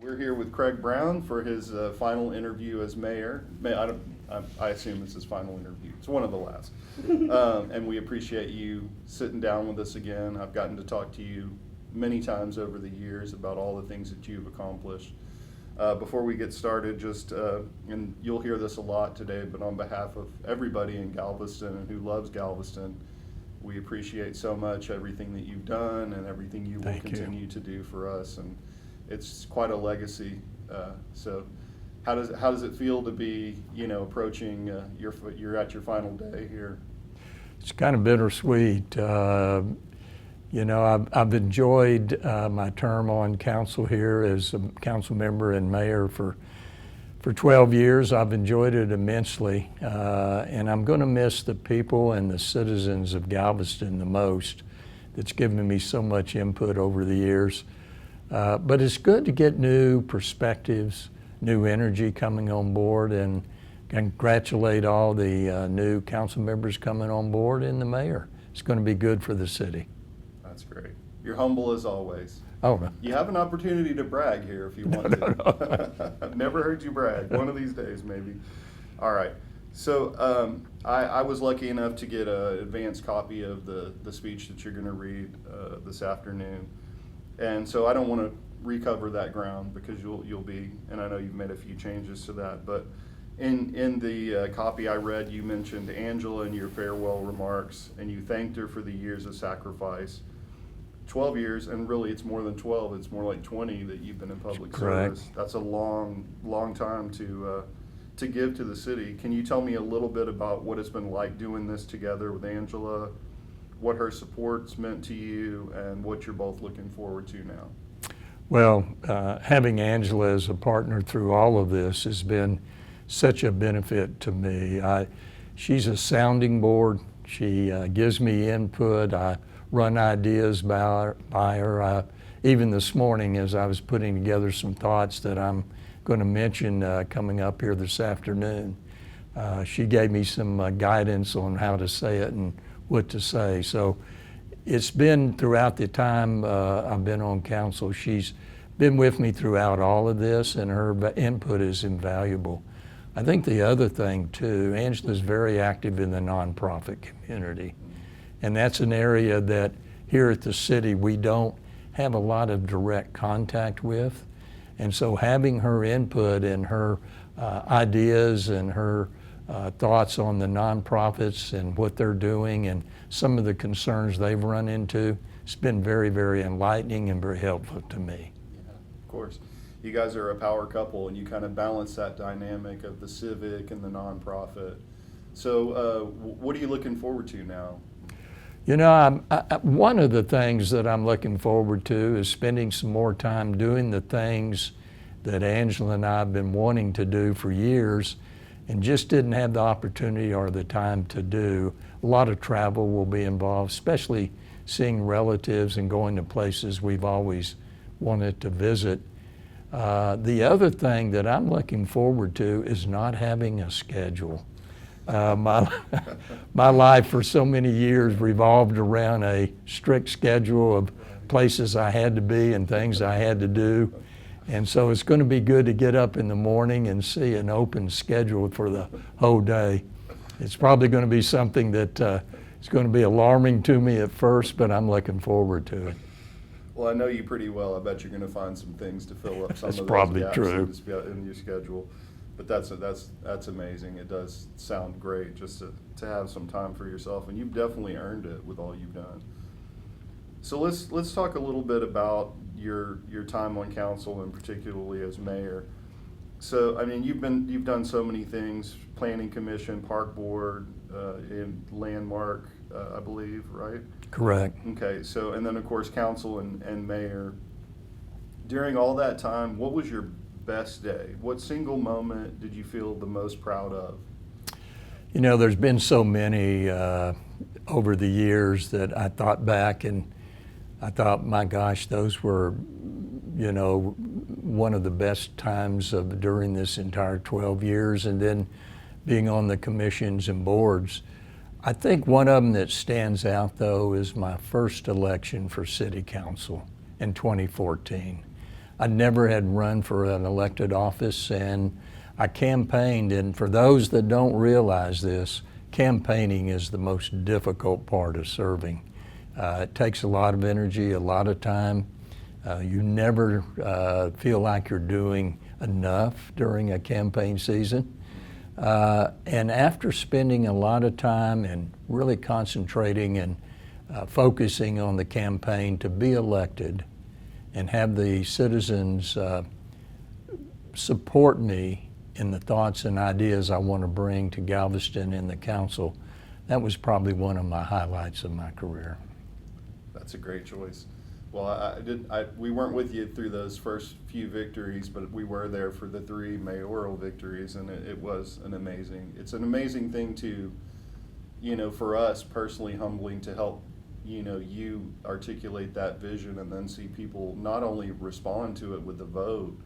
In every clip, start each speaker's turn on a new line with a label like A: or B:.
A: We're here with Craig Brown for his final interview as mayor. I assume it's his final interview. It's one of the last. And we appreciate you sitting down with us again. I've gotten to talk to you many times over the years about all the things that you've accomplished. Before we get started, and you'll hear this a lot today, but on behalf of everybody in Galveston and who loves Galveston, we appreciate so much everything that you've done and everything you will continue to do for us. And it's quite a legacy. So how does it feel to be, approaching you're at your final day here?
B: It's kind of bittersweet. I've enjoyed my term on council here as a council member and mayor for 12 years. I've enjoyed it immensely, and I'm going to miss the people and the citizens of Galveston the most. That's given me so much input over the years. But it's good to get new perspectives, new energy coming on board, and congratulate all the new council members coming on board and the mayor. It's going to be good for the city.
A: That's great. You're humble as always.
B: Oh, no.
A: You have an opportunity to brag here if you want to. I've never heard you brag. One of these days, maybe. All right. So I was lucky enough to get an advanced copy of the speech that you're going to read this afternoon. And so I don't want to recover that ground because you'll be, and I know you've made a few changes to that, but in the copy I read, you mentioned Angela in your farewell remarks, and you thanked her for the years of sacrifice. 12 years, and really it's more than 12, it's more like 20 that you've been in public service. That's a long time to give to the city. Can you tell me a little bit about what it's been like doing this together with Angela, what her support's meant to you, and what you're both looking forward to now?
B: Well, having Angela as a partner through all of this has been such a benefit to me. She's a sounding board. She gives me input. I run ideas by her. Even this morning, as I was putting together some thoughts that I'm going to mention coming up here this afternoon, she gave me some guidance on how to say it and what to say. So it's been throughout the time I've been on council. She's been with me throughout all of this, and her input is invaluable. I think the other thing too, Angela's very active in the nonprofit community. And that's an area that here at the city we don't have a lot of direct contact with. And so having her input and her ideas and her thoughts on the nonprofits and what they're doing and some of the concerns they've run into, it's been very, very enlightening and very helpful to me.
A: Yeah, of course. You guys are a power couple, and you kind of balance that dynamic of the civic and the nonprofit. So what are you looking forward to now?
B: One of the things that I'm looking forward to is spending some more time doing the things that Angela and I have been wanting to do for years and just didn't have the opportunity or the time to do. A lot of travel will be involved, especially seeing relatives and going to places we've always wanted to visit. The other thing that I'm looking forward to is not having a schedule. My life for so many years revolved around a strict schedule of places I had to be and things I had to do. And so it's going to be good to get up in the morning and see an open schedule for the whole day. It's probably going to be something that is going to be alarming to me at first, but I'm looking forward to it.
A: Well, I know you pretty well. I bet you're going to find some things to fill up some of those
B: probably
A: gaps
B: true.
A: in your schedule. But that's amazing. It does sound great just to have some time for yourself, and you've definitely earned it with all you've done. So let's talk a little bit about your time on council, and particularly as mayor. So I mean, you've done so many things: planning commission, park board, and landmark, I believe, right?
B: Correct.
A: Okay. So and then of course council and mayor. During all that time, what was your best day? What single moment did you feel the most proud of?
B: There's been so many over the years that I thought back and I thought, my gosh, those were, one of the best times during this entire 12 years, and then being on the commissions and boards. I think one of them that stands out, though, is my first election for city council in 2014. I never had run for an elected office, and I campaigned. And for those that don't realize this, campaigning is the most difficult part of serving. It takes a lot of energy, a lot of time. You never feel like you're doing enough during a campaign season. And after spending a lot of time and really concentrating and focusing on the campaign to be elected and have the citizens support me in the thoughts and ideas I want to bring to Galveston and the council, that was probably one of my highlights of my career.
A: That's a great choice. Well, we weren't with you through those first few victories, but we were there for the 3 mayoral victories, and it's an amazing thing to, for us personally, humbling to help, you articulate that vision and then see people not only respond to it with the vote,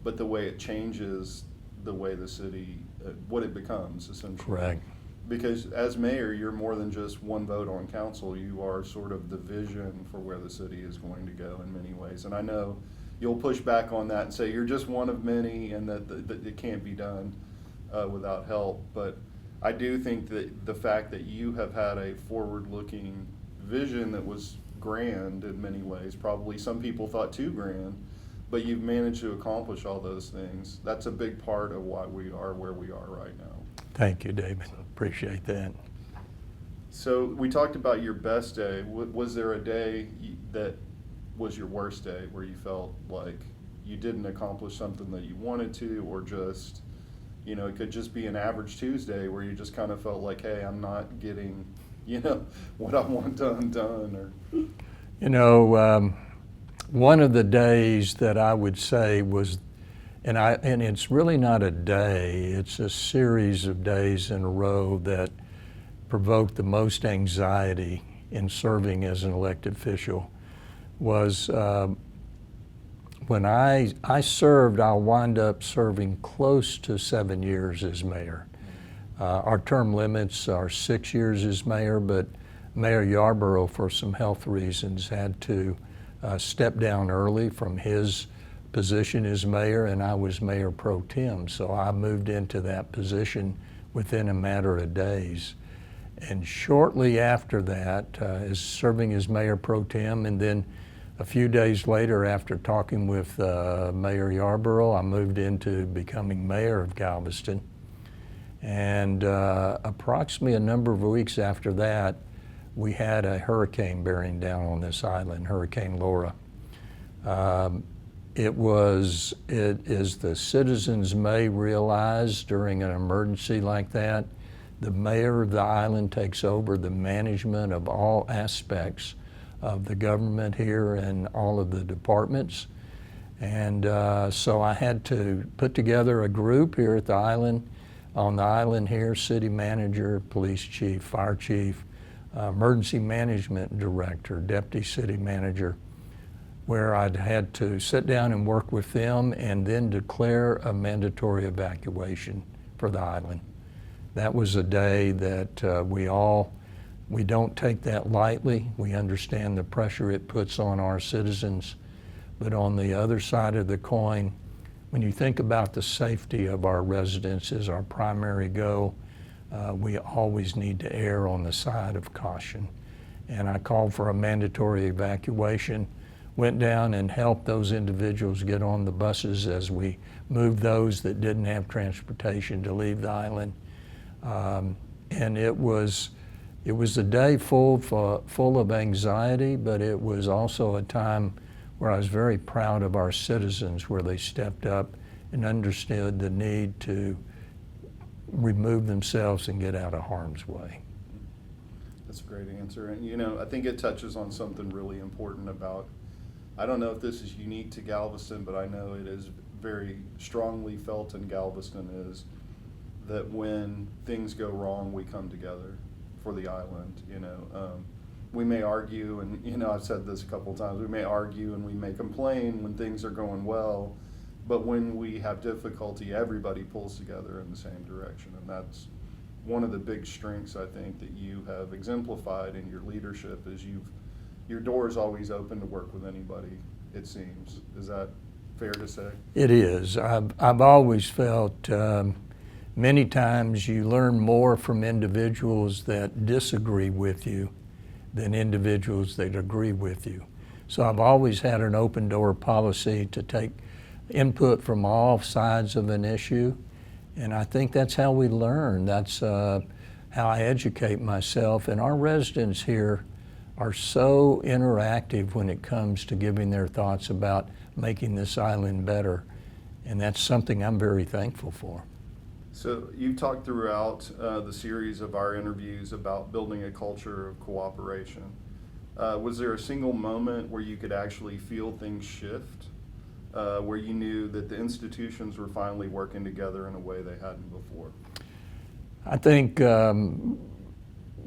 A: but the way it changes the way the city, what it becomes essentially.
B: Correct.
A: Because as mayor, you're more than just one vote on council. You are sort of the vision for where the city is going to go in many ways. And I know you'll push back on that and say you're just one of many and that it can't be done without help. But I do think that the fact that you have had a forward-looking vision that was grand in many ways, probably some people thought too grand, but you've managed to accomplish all those things. That's a big part of why we are where we are right now.
B: Thank you, David. Appreciate that.
A: So we talked about your best day. Was there a day that was your worst day where you felt like you didn't accomplish something that you wanted to, or just, it could just be an average Tuesday where you just kind of felt like, hey, I'm not getting, what I want done, or?
B: One of the days that I would say was, and it's really not a day, it's a series of days in a row that provoked the most anxiety in serving as an elected official, was when I served, I'll wind up serving close to 7 years as mayor. Our term limits are 6 years as mayor, but Mayor Yarborough, for some health reasons, had to step down early from his position as mayor, and I was mayor pro tem, so I moved into that position within a matter of days. And shortly after that, as serving as mayor pro tem, and then a few days later, after talking with Mayor Yarborough, I moved into becoming mayor of Galveston. And approximately a number of weeks after that, we had a hurricane bearing down on this island, Hurricane Laura. It as the citizens may realize during an emergency like that, the mayor of the island takes over the management of all aspects of the government here and all of the departments. And so I had to put together a group here at the island, on the island here, city manager, police chief, fire chief, emergency management director, deputy city manager, where I'd had to sit down and work with them and then declare a mandatory evacuation for the island. That was a day that we don't take that lightly. We understand the pressure it puts on our citizens. But on the other side of the coin, when you think about the safety of our residents as our primary goal, we always need to err on the side of caution. And I called for a mandatory evacuation, went down and helped those individuals get on the buses as we moved those that didn't have transportation to leave the island. And it was a day full of anxiety, but it was also a time where I was very proud of our citizens, where they stepped up and understood the need to remove themselves and get out of harm's way.
A: That's a great answer. And I think it touches on something really important about, I don't know if this is unique to Galveston, but I know it is very strongly felt in Galveston, is that when things go wrong, we come together for the island. We may argue, and I've said this a couple of times, we may argue and we may complain when things are going well, but when we have difficulty, everybody pulls together in the same direction. And that's one of the big strengths, I think, that you have exemplified in your leadership, is your door is always open to work with anybody, it seems. Is that fair to say?
B: It is. I've always felt many times you learn more from individuals that disagree with you than individuals that agree with you. So I've always had an open door policy to take input from all sides of an issue, and I think that's how we learn. That's how I educate myself, and our residents here are so interactive when it comes to giving their thoughts about making this island better, and that's something I'm very thankful for.
A: So you talked throughout the series of our interviews about building a culture of cooperation. Was there a single moment where you could actually feel things shift, where you knew that the institutions were finally working together in a way they hadn't before?
B: I think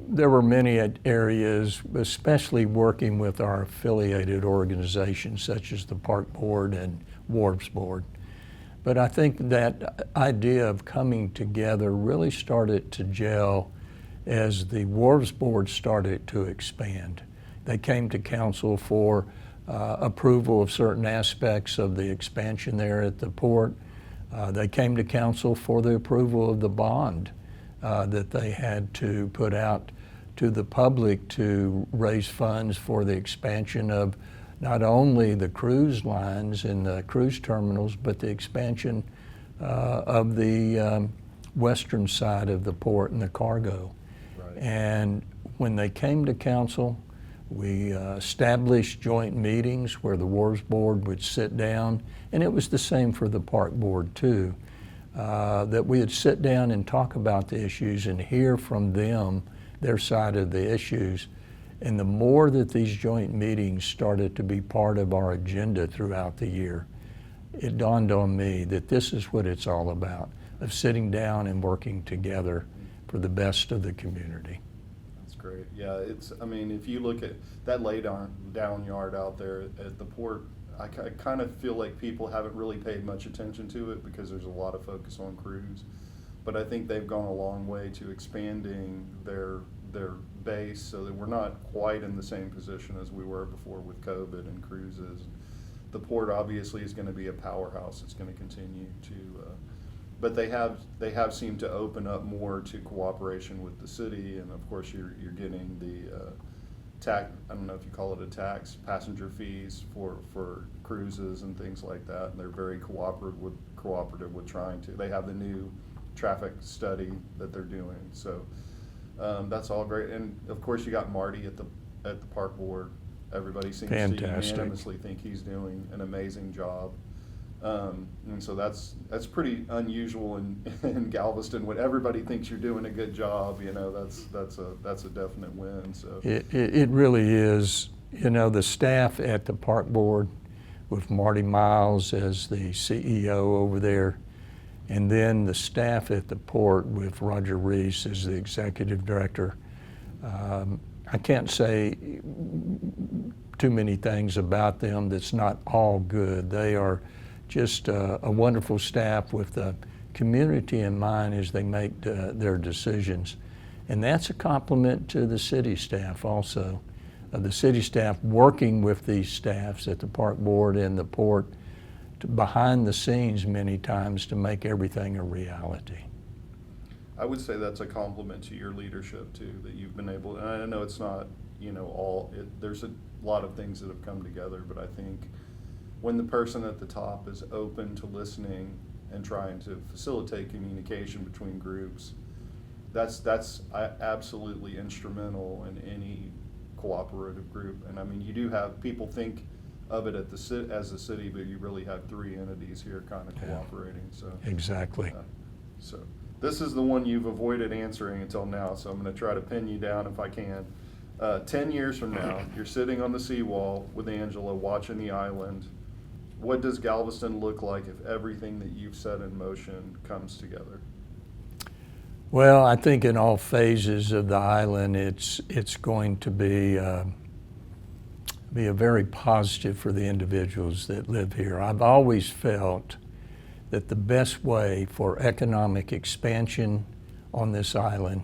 B: there were many areas, especially working with our affiliated organizations such as the Park Board and Wharves Board. But I think that idea of coming together really started to gel as the Wharves Board started to expand. They came to council for approval of certain aspects of the expansion there at the port. They came to council for the approval of the bond that they had to put out to the public to raise funds for the expansion of not only the cruise lines and the cruise terminals, but the expansion of the western side of the port and the cargo.
A: Right.
B: And when they came to council, we established joint meetings where the Wharves Board would sit down, and it was the same for the Park Board too, that we would sit down and talk about the issues and hear from them their side of the issues. And the more that these joint meetings started to be part of our agenda throughout the year, it dawned on me that this is what it's all about, of sitting down and working together for the best of the community.
A: That's great. Yeah, I mean, if you look at that down yard out there at the port, I kind of feel like people haven't really paid much attention to it because there's a lot of focus on cruise. But I think they've gone a long way to expanding their base so that we're not quite in the same position as we were before with COVID and cruises. The port obviously is going to be a powerhouse. It's going to continue to, but they have seemed to open up more to cooperation with the city, and of course you're getting the tax. I don't know if you call it a tax, passenger fees for cruises and things like that. And they're very cooperative with trying to. They have the new traffic study that they're doing. So. That's all great, and of course you got Marty at the Park Board. Everybody seems to unanimously think he's doing an amazing job, and so that's pretty unusual in Galveston when everybody thinks you're doing a good job. You know, that's a definite win. So
B: it really is. You know, the staff at the Park Board with Marty Miles as the CEO over there, and then the staff at the port with Roger Reese as the executive director. I can't say too many things about them that's not all good. They are just a wonderful staff with the community in mind as they make their decisions. And that's a compliment to the city staff also. The city staff working with these staffs at the Park Board and the port behind the scenes many times to make everything a reality.
A: I would say that's a compliment to your leadership too, that you've been able, and I know it's not, you know, there's a lot of things that have come together, but I think when the person at the top is open to listening and trying to facilitate communication between groups, that's absolutely instrumental in any cooperative group. And I mean, you do have people think of it as the city, but you really have three entities here kind of cooperating. So
B: exactly.
A: So this is the one you've avoided answering until now, so I'm going to try to pin you down if I can. 10 years from now, you're sitting on the seawall with Angela watching the island. What does Galveston look like if everything that you've set in motion comes together?
B: Well, I think in all phases of the island, it's going to be a very positive for the individuals that live here. I've always felt that the best way for economic expansion on this island,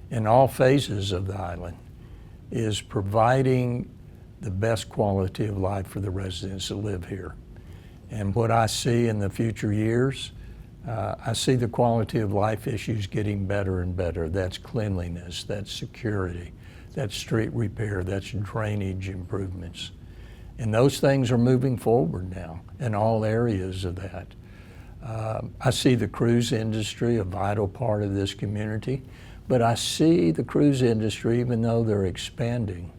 B: in all phases of the island, is providing the best quality of life for the residents that live here. And what I see in the future years, I see the quality of life issues getting better and better. That's cleanliness, that's security, that's street repair, that's drainage improvements. And those things are moving forward now in all areas of that. I see the cruise industry, a vital part of this community, but I see the cruise industry, even though they're expanding,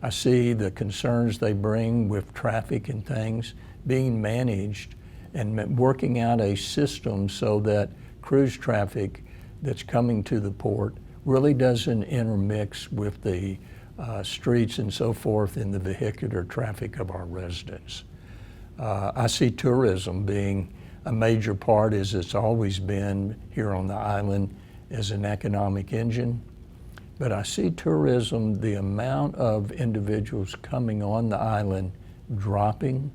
B: I see the concerns they bring with traffic and things being managed and working out a system so that cruise traffic that's coming to the port really doesn't intermix with the streets and so forth in the vehicular traffic of our residents. I see tourism being a major part, as it's always been here on the island, as an economic engine. But I see tourism, the amount of individuals coming on the island dropping,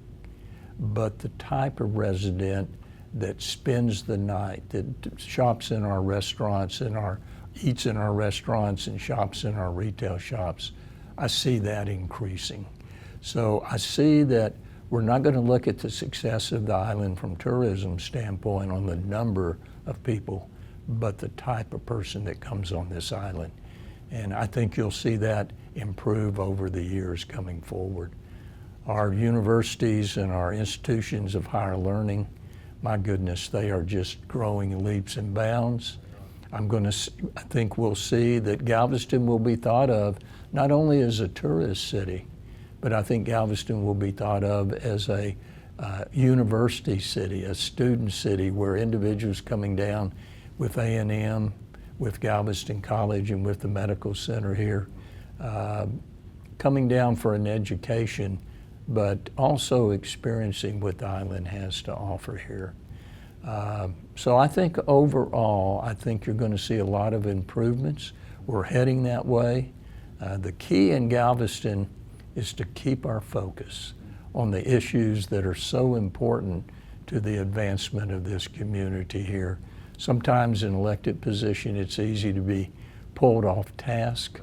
B: but the type of resident that spends the night, that shops in our restaurants, eats in our restaurants and shops in our retail shops, I see that increasing. So I see that we're not going to look at the success of the island from tourism standpoint on the number of people, but the type of person that comes on this island. And I think you'll see that improve over the years coming forward. Our universities and our institutions of higher learning, my goodness, they are just growing leaps and bounds. I think we'll see that Galveston will be thought of not only as a tourist city, but I think Galveston will be thought of as a university city, a student city where individuals coming down with A&M, with Galveston College and with the medical center here, coming down for an education, but also experiencing what the island has to offer here. So I think overall, I think you're going to see a lot of improvements. We're heading that way. The key in Galveston is to keep our focus on the issues that are so important to the advancement of this community here. Sometimes in elected position, it's easy to be pulled off task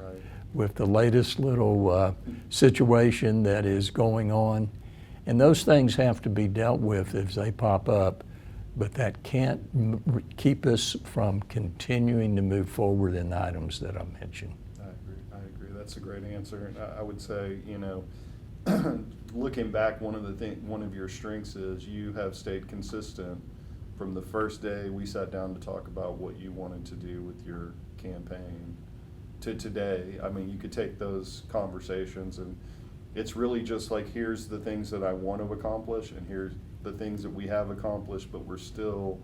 B: with the latest little situation that is going on. And those things have to be dealt with as they pop up, but that can't keep us from continuing to move forward in the items that I mentioned.
A: I agree. That's a great answer. And I would say, looking back, one of your strengths is you have stayed consistent from the first day we sat down to talk about what you wanted to do with your campaign to today. I mean, you could take those conversations and it's really just like, here's the things that I want to accomplish and here's the things that we have accomplished, but we're still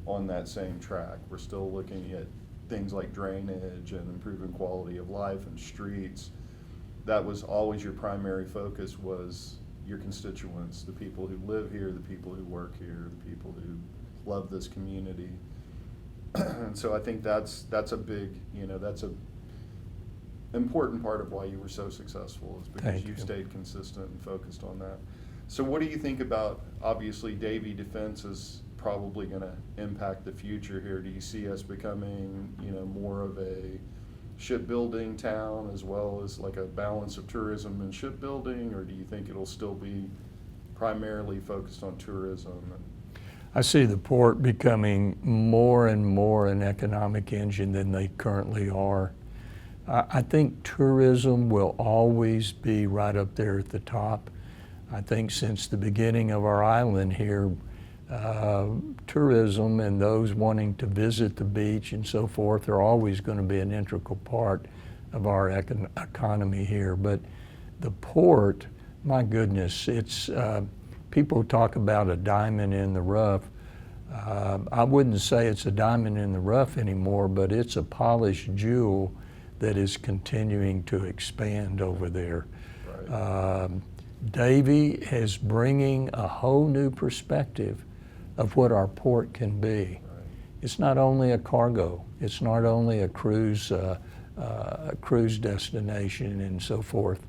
A: on that same track. We're still looking at things like drainage and improving quality of life and streets. That was always your primary focus, was your constituents, the people who live here, the people who work here, the people who love this community. And so I think that's a big, that's a important part of why you were so successful, is because you stayed consistent and focused on that. So what do you think about, obviously Davie Defense is probably going to impact the future here. Do you see us becoming, more of a shipbuilding town as well as like a balance of tourism and shipbuilding, or do you think it'll still be primarily focused on tourism?
B: I see the port becoming more and more an economic engine than they currently are. I think tourism will always be right up there at the top. I think since the beginning of our island here, tourism and those wanting to visit the beach and so forth are always going to be an integral part of our economy here. But the port, my goodness, it's people talk about a diamond in the rough. I wouldn't say it's a diamond in the rough anymore, but it's a polished jewel that is continuing to expand over there. Right. Davie is bringing a whole new perspective of what our port can be. Right. It's not only a cargo, it's not only a cruise destination and so forth,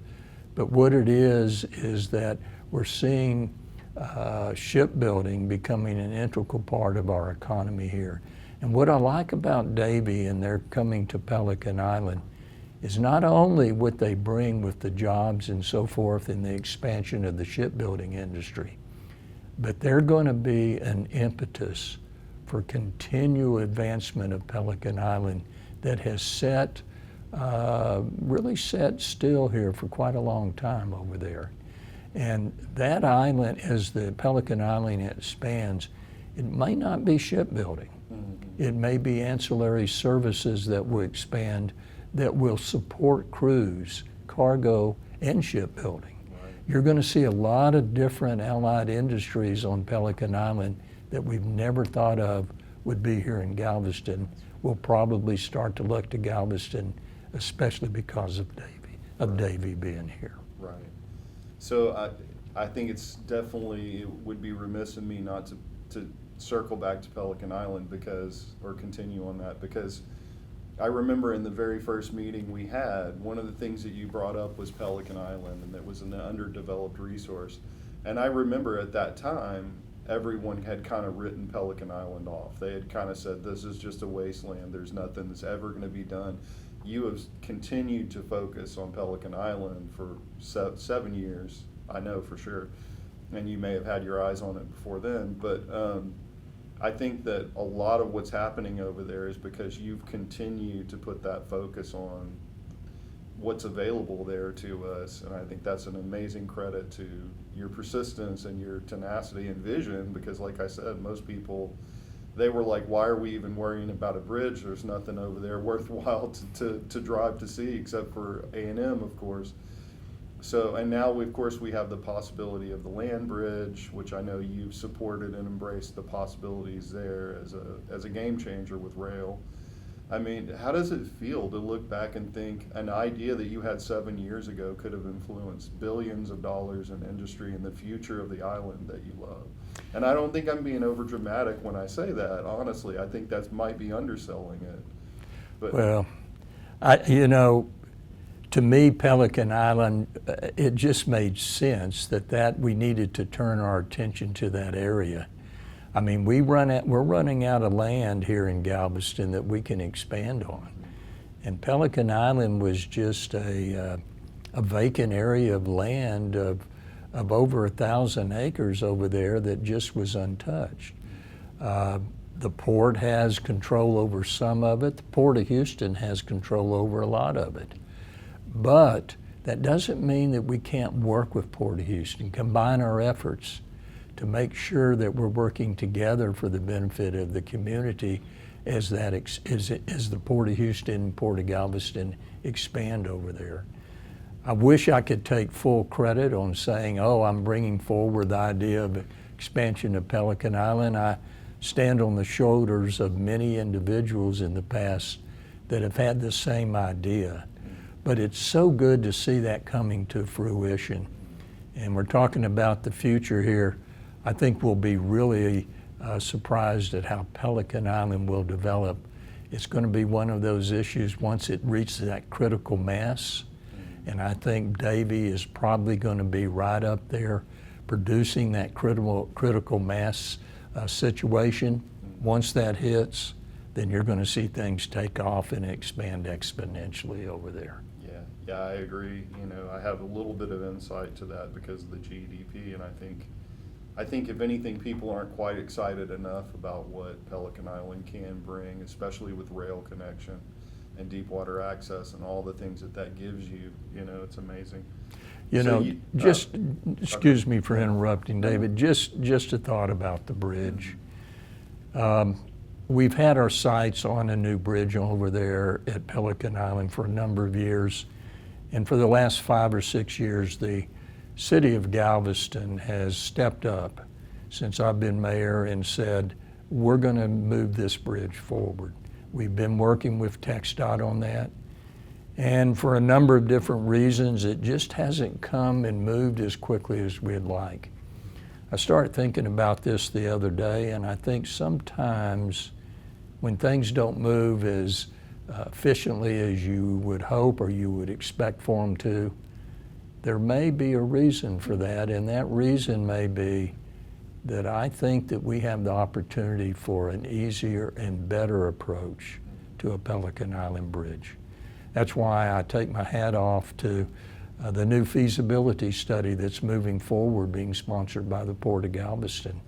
B: but what it is that we're seeing shipbuilding becoming an integral part of our economy here. And what I like about Davie and their coming to Pelican Island is not only what they bring with the jobs and so forth and the expansion of the shipbuilding industry, but they're going to be an impetus for continual advancement of Pelican Island that has really set still here for quite a long time over there. And that island, as the Pelican Island expands, it may not be shipbuilding. It may be ancillary services that will expand, that will support cruise, cargo, and shipbuilding.
A: Right.
B: You're going to see a lot of different allied industries on Pelican Island that we've never thought of would be here in Galveston. We'll probably start to look to Galveston, especially because of Davy being here.
A: Right. So I think it's definitely, it would be remiss of me not to circle back to Pelican Island or continue on that, because I remember in the very first meeting we had, one of the things that you brought up was Pelican Island, and that was an underdeveloped resource. And I remember at that time, everyone had kind of written Pelican Island off. They had kind of said, this is just a wasteland, there's nothing that's ever going to be done. You have continued to focus on Pelican Island for 7 years, I know for sure, and you may have had your eyes on it before then, but I think that a lot of what's happening over there is because you've continued to put that focus on what's available there to us, and I think that's an amazing credit to your persistence and your tenacity and vision, because like I said, most people, they were like, why are we even worrying about a bridge? There's nothing over there worthwhile to drive to see, except for A&M, of course. So, and now of course we have the possibility of the land bridge, which I know you've supported and embraced the possibilities there as a game changer with rail. I mean, how does it feel to look back and think an idea that you had 7 years ago could have influenced billions of dollars in industry and the future of the island that you love? And I don't think I'm being over dramatic when I say that, honestly. I think that might be underselling it. But
B: Well, to me, Pelican Island, it just made sense that we needed to turn our attention to that area. I mean, we're running out of land here in Galveston that we can expand on. And Pelican Island was just a vacant area of land of over 1,000 acres over there that just was untouched. The port has control over some of it. The Port of Houston has control over a lot of it. But that doesn't mean that we can't work with Port of Houston, combine our efforts to make sure that we're working together for the benefit of the community as the Port of Houston, Port of Galveston expand over there. I wish I could take full credit on saying, oh, I'm bringing forward the idea of expansion of Pelican Island. I stand on the shoulders of many individuals in the past that have had the same idea. But it's so good to see that coming to fruition. And we're talking about the future here. I think we'll be really surprised at how Pelican Island will develop. It's going to be one of those issues once it reaches that critical mass. And I think Davy is probably going to be right up there producing that critical mass situation. Once that hits, then you're going to see things take off and expand exponentially over there.
A: Yeah, I agree. I have a little bit of insight to that because of the GDP, and I think if anything, people aren't quite excited enough about what Pelican Island can bring, especially with rail connection and deep water access and all the things that gives you. It's amazing.
B: Excuse me for interrupting, David. Just a thought about the bridge. We've had our sights on a new bridge over there at Pelican Island for a number of years. And for the last 5 or 6 years, the city of Galveston has stepped up since I've been mayor and said, we're going to move this bridge forward. We've been working with TxDOT on that. And for a number of different reasons, it just hasn't come and moved as quickly as we'd like. I started thinking about this the other day, and I think sometimes when things don't move as efficiently as you would hope or you would expect for them to, there may be a reason for that, and that reason may be that I think that we have the opportunity for an easier and better approach to a Pelican Island bridge. That's why I take my hat off to the new feasibility study that's moving forward, being sponsored by the Port of Galveston,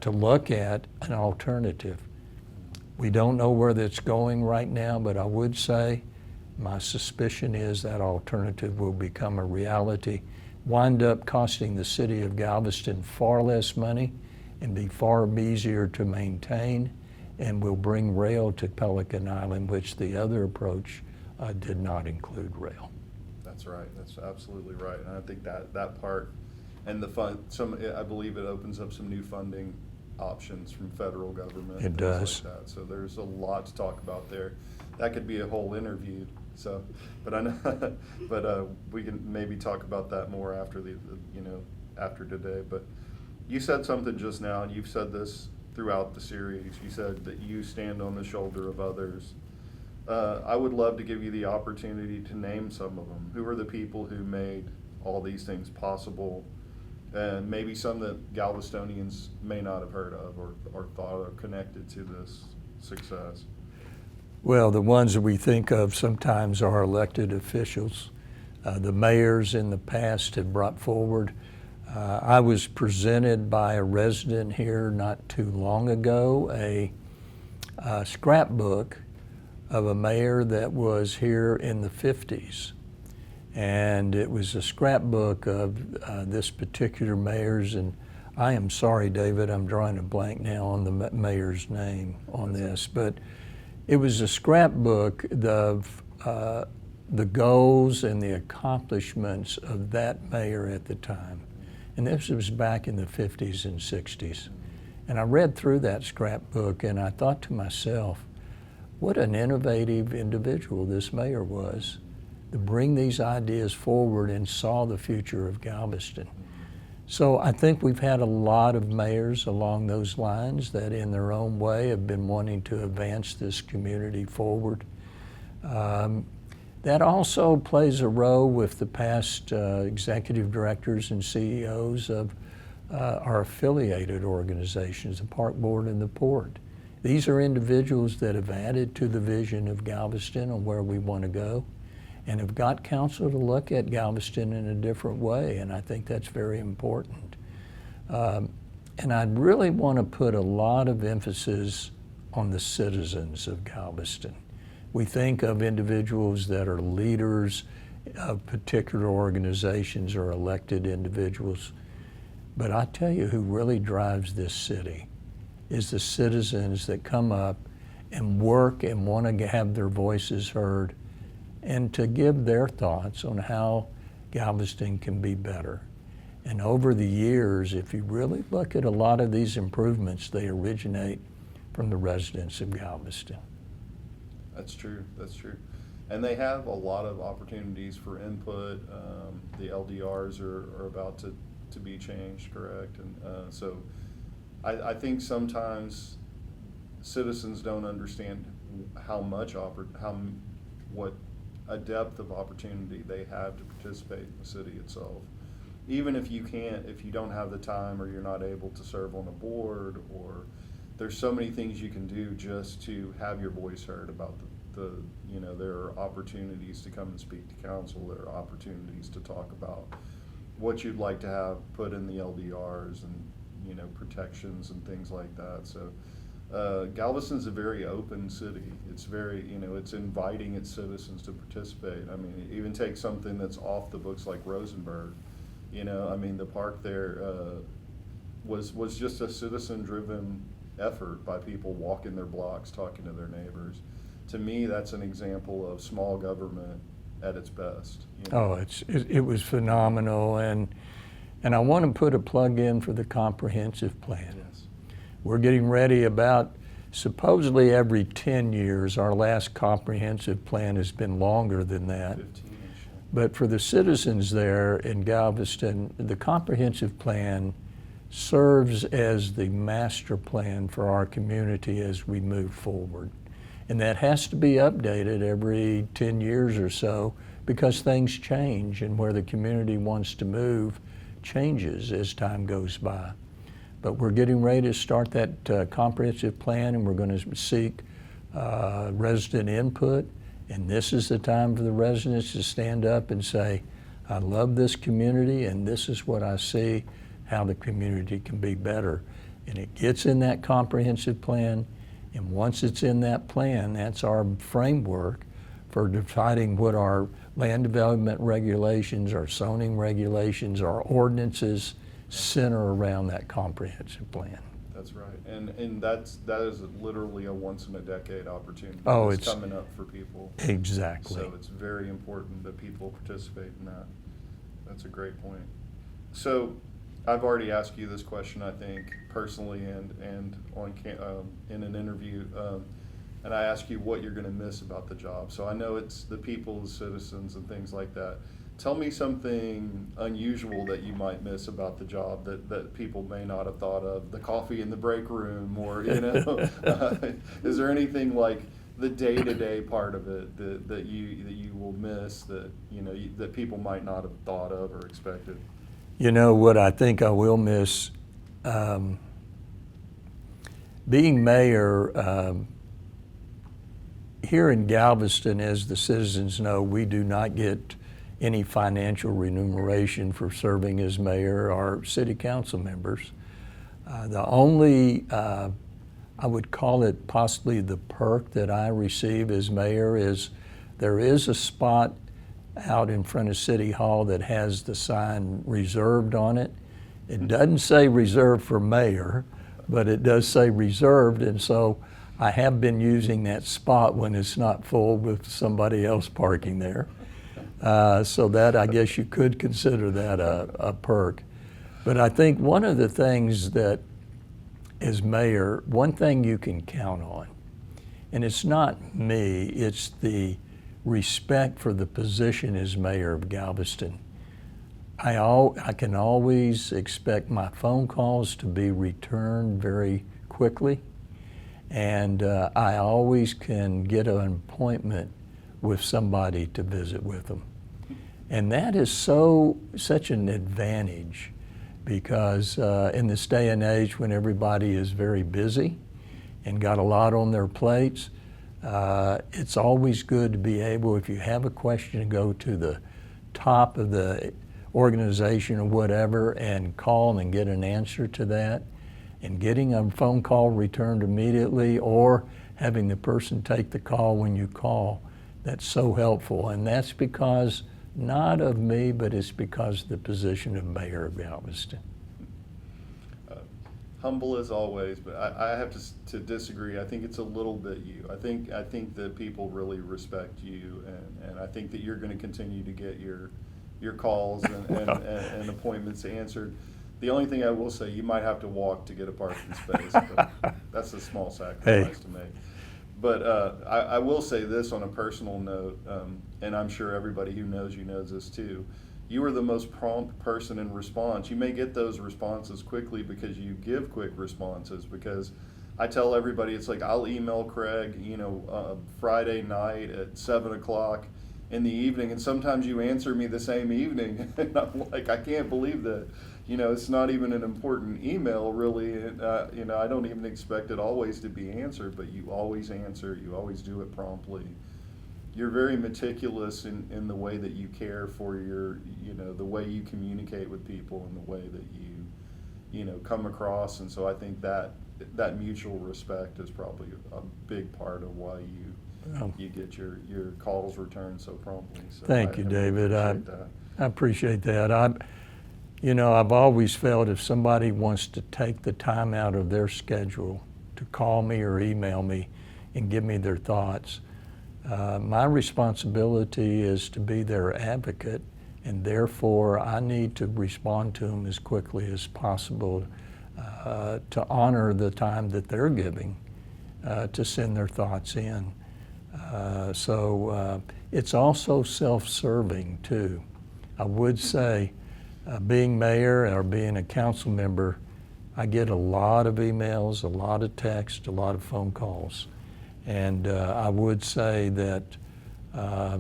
B: to look at an alternative. We don't know where that's going right now, but I would say my suspicion is that alternative will become a reality, wind up costing the city of Galveston far less money and be far easier to maintain, and will bring rail to Pelican Island, which the other approach did not include rail.
A: That's right. That's absolutely right. And I think that part and the fund, I believe it opens up some new funding options from federal government.
B: It does.
A: Like that. So there's a lot to talk about there. That could be a whole interview. So, but I know, but we can maybe talk about that more after after today. But you said something just now, and you've said this throughout the series. You said that you stand on the shoulder of others. I would love to give you the opportunity to name some of them. Who are the people who made all these things possible? And maybe some that Galvestonians may not have heard of or thought are connected to this success.
B: Well, the ones that we think of sometimes are elected officials. The mayors in the past have brought forward. I was presented by a resident here not too long ago a scrapbook of a mayor that was here in the 50s. And it was a scrapbook of this particular mayor's, and I am sorry, David, I'm drawing a blank now on the mayor's name on this, but it was a scrapbook of the goals and the accomplishments of that mayor at the time. And this was back in the 50s and 60s. And I read through that scrapbook and I thought to myself, what an innovative individual this mayor was to bring these ideas forward and saw the future of Galveston. So I think we've had a lot of mayors along those lines that in their own way have been wanting to advance this community forward. That also plays a role with the past executive directors and CEOs of our affiliated organizations, the Park Board and the Port. These are individuals that have added to the vision of Galveston on where we want to go, and have got council to look at Galveston in a different way, and I think that's very important. And I'd really want to put a lot of emphasis on the citizens of Galveston. We think of individuals that are leaders of particular organizations or elected individuals, but I tell you who really drives this city is the citizens that come up and work and want to have their voices heard and to give their thoughts on how Galveston can be better. And over the years, if you really look at a lot of these improvements, they originate from the residents of Galveston.
A: That's true. That's true. And they have a lot of opportunities for input. The LDRs are about to be changed, correct? And so I think sometimes citizens don't understand what a depth of opportunity they have to participate in the city itself. Even if you don't have the time or you're not able to serve on a board, or there's so many things you can do just to have your voice heard about there are opportunities to come and speak to council. There are opportunities to talk about what you'd like to have put in the LDRs and, protections and things like that. So Galveston's a very open city. It's very, it's inviting its citizens to participate. I mean, even take something that's off the books like Rosenberg. The park there was just a citizen-driven effort by people walking their blocks, talking to their neighbors. To me, that's an example of small government at its best.
B: Oh, it was phenomenal, and I want to put a plug in for the comprehensive plan.
A: Yes.
B: We're getting ready about supposedly every 10 years. Our last comprehensive plan has been longer than that.
A: 15-ish.
B: But for the citizens there in Galveston, the comprehensive plan serves as the master plan for our community as we move forward. And that has to be updated every 10 years or so because things change, and where the community wants to move changes as time goes by. But we're getting ready to start that comprehensive plan, and we're going to seek resident input. And this is the time for the residents to stand up and say, I love this community, and this is what I see how the community can be better. And it gets in that comprehensive plan, and once it's in that plan, that's our framework for deciding what our land development regulations, our zoning regulations, our ordinances center around that comprehensive plan.
A: That's right, and that is literally a once in a decade opportunity.
B: Oh,
A: that's
B: it's
A: coming up for people.
B: Exactly.
A: So it's very important that people participate in that. That's a great point. So I've already asked you this question, I think, personally and on in an interview, and I asked you what you're going to miss about the job. So I know it's the people, the citizens, and things like that. Tell me something unusual that you might miss about the job that people may not have thought of. The coffee in the break room, or is there anything like the day-to-day part of it that you will miss that that people might not have thought of or expected?
B: You know what I think I will miss? Being mayor here in Galveston, as the citizens know, we do not get any financial remuneration for serving as mayor or city council members. The only, I would call it possibly the perk that I receive as mayor is there is a spot out in front of City Hall that has the sign reserved on it. It doesn't say reserved for mayor, but it does say reserved, and so I have been using that spot when it's not full with somebody else parking there. So that, I guess you could consider that a perk. But I think one of the things that as mayor, one thing you can count on, and it's not me, it's the respect for the position as mayor of Galveston. I can always expect my phone calls to be returned very quickly, and I always can get an appointment with somebody to visit with them. And that is such an advantage because in this day and age when everybody is very busy and got a lot on their plates, it's always good to be able, if you have a question, to go to the top of the organization or whatever and call and get an answer to that. And getting a phone call returned immediately or having the person take the call when you call, that's so helpful. And that's because, not of me, but it's because of the position of mayor of Galveston.
A: Humble as always, but I have to disagree. I think it's a little bit you. I think that people really respect you, and I think that you're going to continue to get your calls and appointments answered. The only thing I will say, you might have to walk to get a parking space, but that's a small sacrifice to make. But I will say this on a personal note, and I'm sure everybody who knows you knows this too. You are the most prompt person in response. You may get those responses quickly because you give quick responses, because I tell everybody, it's like I'll email Craig, Friday night at 7 o'clock in the evening, and sometimes you answer me the same evening. And I'm like, I can't believe that. It's not even an important email, really. And, I don't even expect it always to be answered, but you always answer. You always do it promptly. You're very meticulous in the way that you care for the way you communicate with people and the way that you come across. And so I think that mutual respect is probably a big part of why you get your calls returned so promptly. So
B: Thank you, David. I appreciate that. I've always felt if somebody wants to take the time out of their schedule to call me or email me and give me their thoughts, my responsibility is to be their advocate, and therefore I need to respond to them as quickly as possible to honor the time that they're giving to send their thoughts in. So it's also self-serving too. I would say being mayor or being a council member, I get a lot of emails, a lot of texts, a lot of phone calls. And I would say that I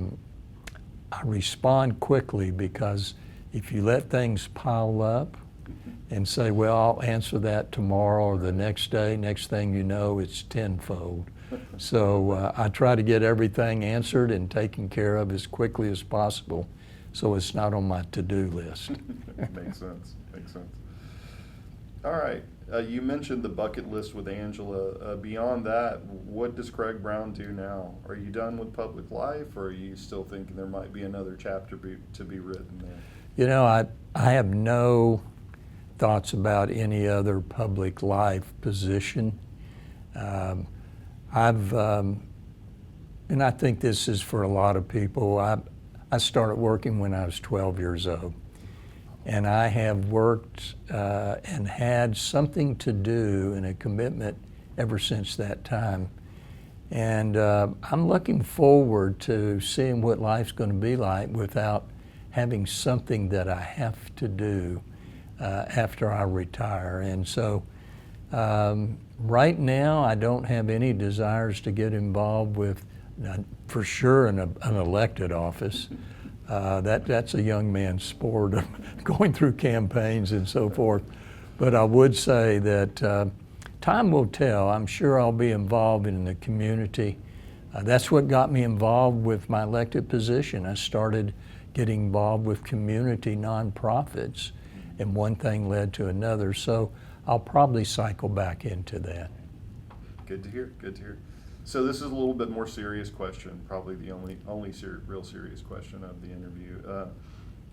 B: respond quickly, because if you let things pile up and say, well, I'll answer that tomorrow or the next day, next thing you know, it's tenfold. So I try to get everything answered and taken care of as quickly as possible so it's not on my to-do list.
A: Makes sense, makes sense. All right, you mentioned the bucket list with Angela. Beyond that, what does Craig Brown do now? Are you done with public life, or are you still thinking there might be another chapter to be written there?
B: You know, I have no thoughts about any other public life position. And I think this is for a lot of people. I started working when I was 12 years old. And I have worked and had something to do and a commitment ever since that time. And I'm looking forward to seeing what life's going to be like without having something that I have to do after I retire. And so right now I don't have any desires to get involved with, for sure, an elected office. That's a young man's sport of going through campaigns and so forth. But I would say that time will tell. I'm sure I'll be involved in the community. That's what got me involved with my elected position. I started getting involved with community nonprofits, and one thing led to another. So I'll probably cycle back into that.
A: Good to hear, good to hear. So this is a little bit more serious question, probably the only real serious question of the interview.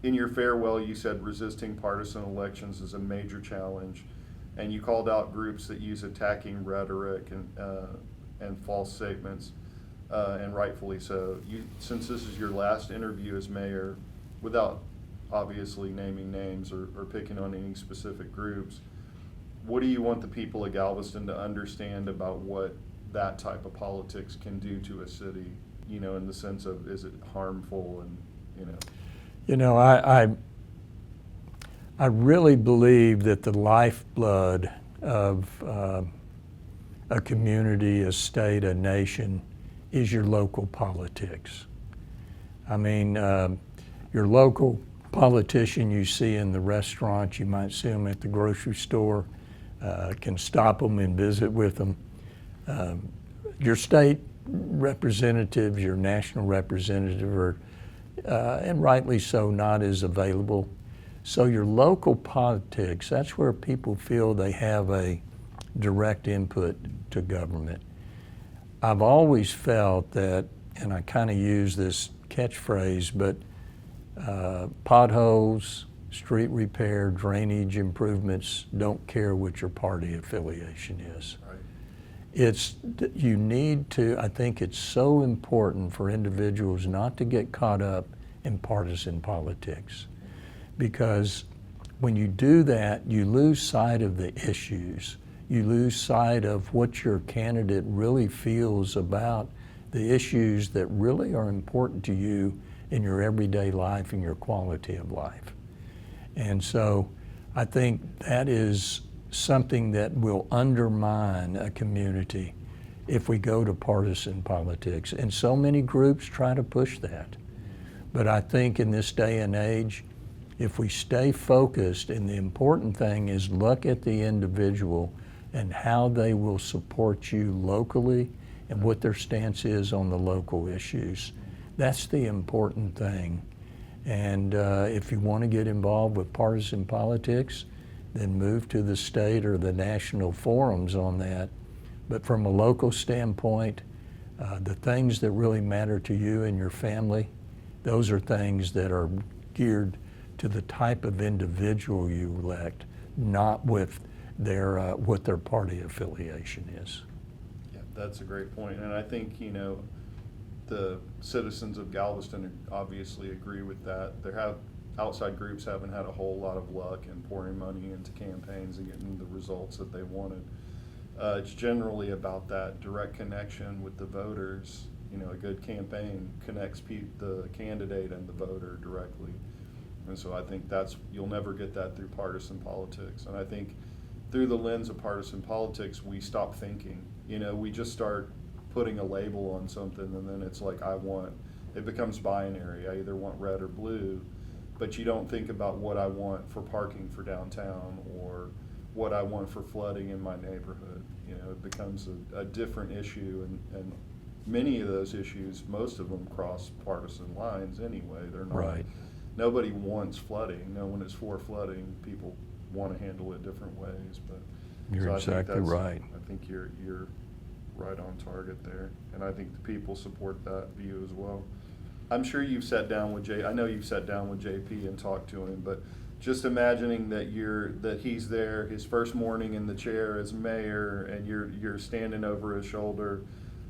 A: In your farewell, you said resisting partisan elections is a major challenge, and you called out groups that use attacking rhetoric and false statements, and rightfully so. Since this is your last interview as mayor, without obviously naming names or picking on any specific groups, what do you want the people of Galveston to understand about what that type of politics can do to a city, you know, in the sense of, is it harmful, and, you know?
B: You know, I really believe that the lifeblood of a community, a state, a nation is your local politics. I mean, your local politician you see in the restaurant, you might see them at the grocery store, can stop them and visit with them. Your state representatives, your national representative are, and rightly so, not as available. So your local politics, that's where people feel they have a direct input to government. I've always felt that, and I kind of use this catchphrase, but potholes, street repair, drainage improvements don't care what your party affiliation is.
A: Right.
B: You need to, I think it's so important for individuals not to get caught up in partisan politics, because when you do that, you lose sight of the issues. You lose sight of what your candidate really feels about the issues that really are important to you in your everyday life and your quality of life. And so I think that is something that will undermine a community if we go to partisan politics. And so many groups try to push that. But I think in this day and age, if we stay focused, and the important thing is look at the individual and how they will support you locally and what their stance is on the local issues. That's the important thing. And if you want to get involved with partisan politics, then move to the state or the national forums on that. But from a local standpoint, the things that really matter to you and your family, those are things that are geared to the type of individual you elect, not with their what their party affiliation is.
A: Yeah, that's a great point. And I think, you know, the citizens of Galveston obviously agree with that. Outside groups haven't had a whole lot of luck in pouring money into campaigns and getting the results that they wanted. It's generally about that direct connection with the voters. You know, a good campaign connects the candidate and the voter directly. And so I think you'll never get that through partisan politics. And I think through the lens of partisan politics, we stop thinking. You know, we just start putting a label on something, and then it's like, it becomes binary. I either want red or blue, but you don't think about what I want for parking for downtown or what I want for flooding in my neighborhood. You know, it becomes a different issue, and many of those issues, most of them cross partisan lines anyway. They're not.
B: Right.
A: nobody wants flooding. No one is for flooding. People want to handle it different ways, but.
B: You're
A: So I think
B: exactly
A: that's-
B: right.
A: I think you're right on target there, and I think the people support that view as well. I'm sure you've sat down with I know you've sat down with JP and talked to him, but just imagining that he's there, his first morning in the chair as mayor, and you're standing over his shoulder,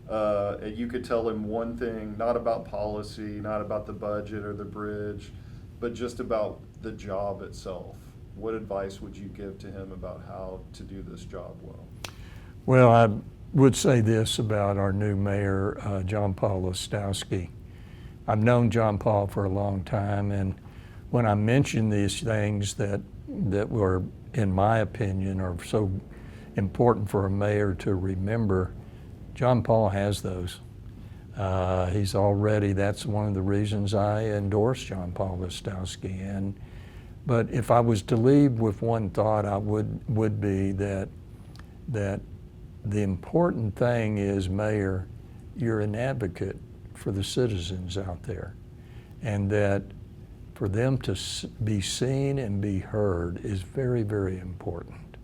A: and you could tell him one thing, not about policy, not about the budget or the bridge, but just about the job itself. What advice would you give to him about how to do this job well?
B: Well, I would say this about our new mayor, John Paul Ostowski. I've known John Paul for a long time, and when I mention these things that were, in my opinion, are so important for a mayor to remember, John Paul has those. That's one of the reasons I endorse John Paul Ostowski. But if I was to leave with one thought, I would be that the important thing is, Mayor, you're an advocate for the citizens out there, and that for them to be seen and be heard is very, very important.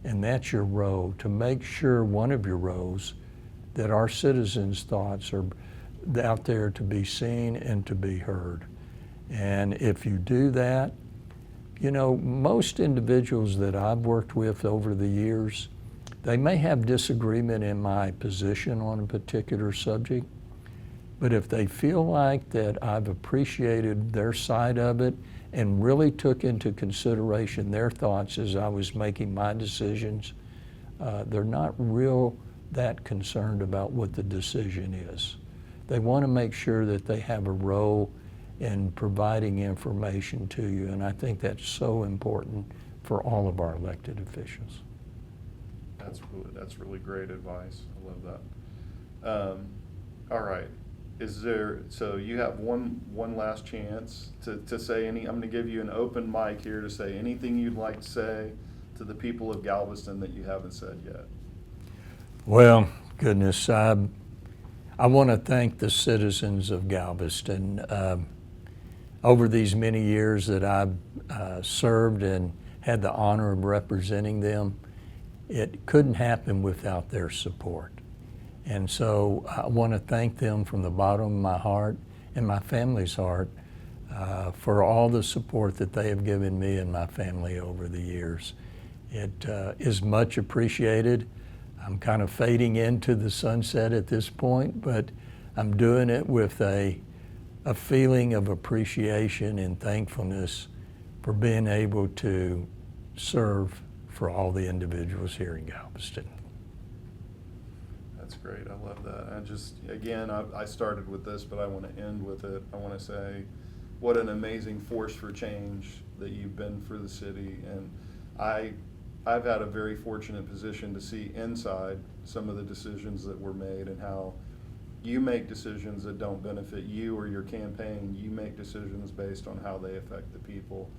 B: And that's your role, to make sure, one of your roles, that our citizens' thoughts are out there to be seen and to be heard. And if you do that, you know, most individuals that I've worked with over the years, they may have disagreement in my position on a particular subject, but if they feel like that I've appreciated their side of it and really took into consideration their thoughts as I was making my decisions, they're not that concerned about what the decision is. They want to make sure that they have a role in providing information to you, and I think that's so important for all of our elected officials.
A: That's really great advice. I love that. All right. So you have one last chance to say I'm going to give you an open mic here to say anything you'd like to say to the people of Galveston that you haven't said yet.
B: Well, goodness, I want to thank the citizens of Galveston. Over these many years that I've served and had the honor of representing them, it couldn't happen without their support. And so I want to thank them from the bottom of my heart and my family's heart for all the support that they have given me and my family over the years. It is much appreciated. I'm kind of fading into the sunset at this point, but I'm doing it with a feeling of appreciation and thankfulness for being able to serve for all the individuals here in Galveston.
A: That's great. I love that. I started with this, but I want to end with it. I want to say what an amazing force for change that you've been for the city. And I've had a very fortunate position to see inside some of the decisions that were made and how you make decisions that don't benefit you or your campaign. You make decisions based on how they affect the people.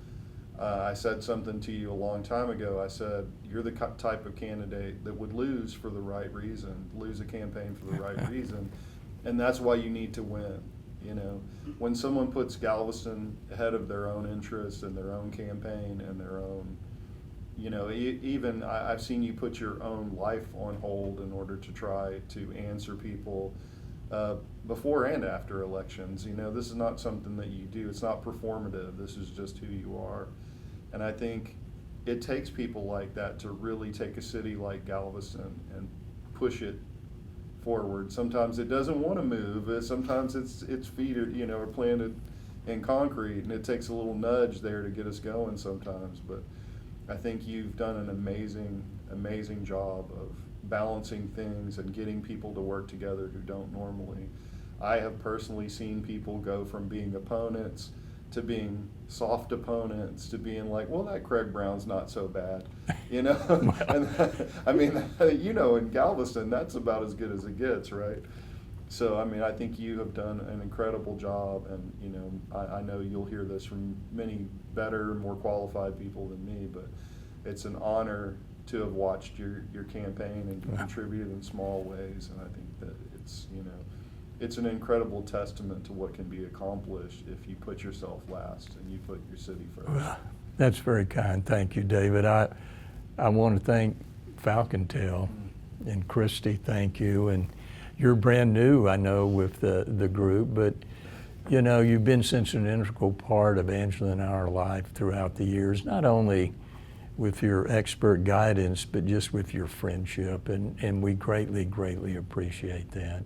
A: I said something to you a long time ago. I said, you're the type of candidate that would lose for the right reason, lose a campaign for the right reason. And that's why you need to win. You know, when someone puts Galveston ahead of their own interests and their own campaign and their own, you know, even I've seen you put your own life on hold in order to try to answer people before and after elections. You know, this is not something that you do. It's not performative. This is just who you are. And I think it takes people like that to really take a city like Galveston and push it forward. Sometimes it doesn't want to move. Sometimes its feet are planted in concrete, and it takes a little nudge there to get us going sometimes. But I think you've done an amazing job of balancing things and getting people to work together who don't normally. I have personally seen people go from being opponents to being soft opponents to being like, well, that Craig Brown's not so bad, you know? And I mean, you know, in Galveston, that's about as good as it gets, right? So, I mean, I think you have done an incredible job, and, you know, I know you'll hear this from many better, more qualified people than me, but it's an honor to have watched your campaign and contributed in small ways, and I think that it's, you know, it's an incredible testament to what can be accomplished if you put yourself last and you put your city first.
B: That's very kind. Thank you, David. I want to thank Falcontail and Christy, thank you. And you're brand new, I know, with the group, but you know, you've been such an integral part of Angela and our life throughout the years, not only with your expert guidance, but just with your friendship, and we greatly, greatly appreciate that.